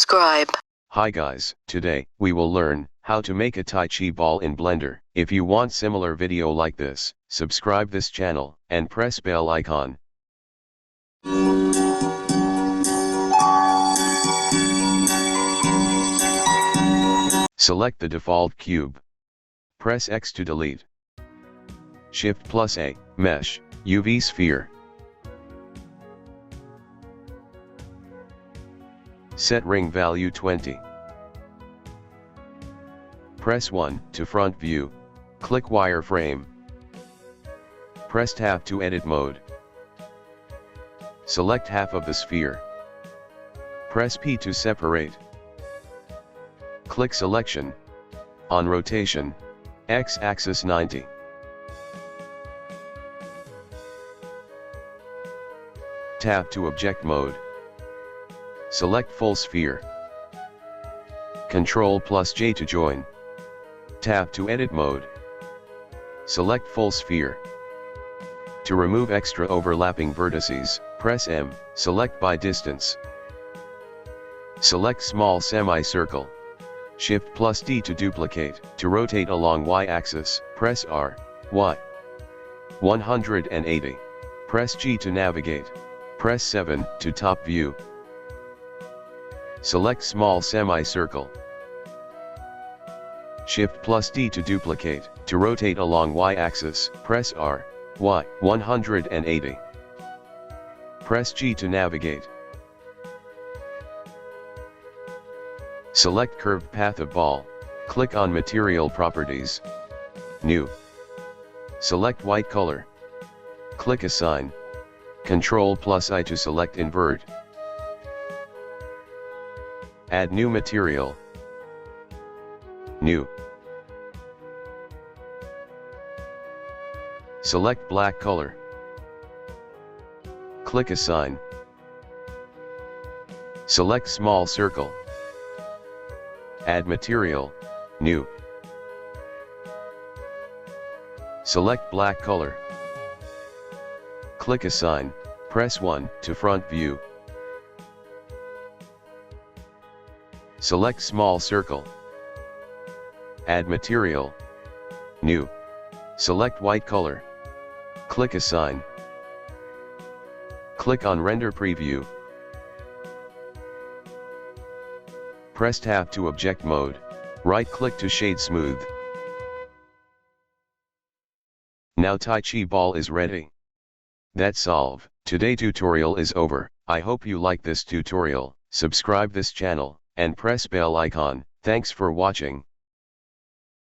subscribe. Hi guys, today, we will learn how to make a Tai Chi ball in Blender. If you want similar video like this, subscribe this channel, and press bell icon. Select the default cube. Press X to delete. Shift plus A, Mesh, UV Sphere. Set ring value 20. Press 1 to front view. Click wireframe. Press tab to edit mode. Select half of the sphere. Press P to separate. Click selection. On rotation, X-axis 90. Tab to object mode. Select full sphere. Ctrl plus J to join. Tab to edit mode. Select full sphere. To remove extra overlapping vertices, press M, select by distance. Select small semicircle. Shift plus D to duplicate. To rotate along Y-axis, press R, Y. 180. Press G to navigate. Press 7 to top view. Select small semicircle. Shift plus D to duplicate. To rotate along Y-axis, press R, Y, 180. Press G to navigate. Select curved path of ball. Click on Material Properties. New. Select white color. Click Assign. Ctrl plus I to select invert. Add new material. New. Select black color. Click Assign. Select small circle. Add material. New. Select black color. Click Assign. Press 1 to front view. Select small circle. Add material. New. Select white color. Click Assign. Click on Render Preview. Press Tab to object mode. Right-click to shade smooth. Now Tai Chi ball is ready. That's all. Today tutorial is over. I hope you like this tutorial. Subscribe this channel, and press bell icon. Thanks for watching.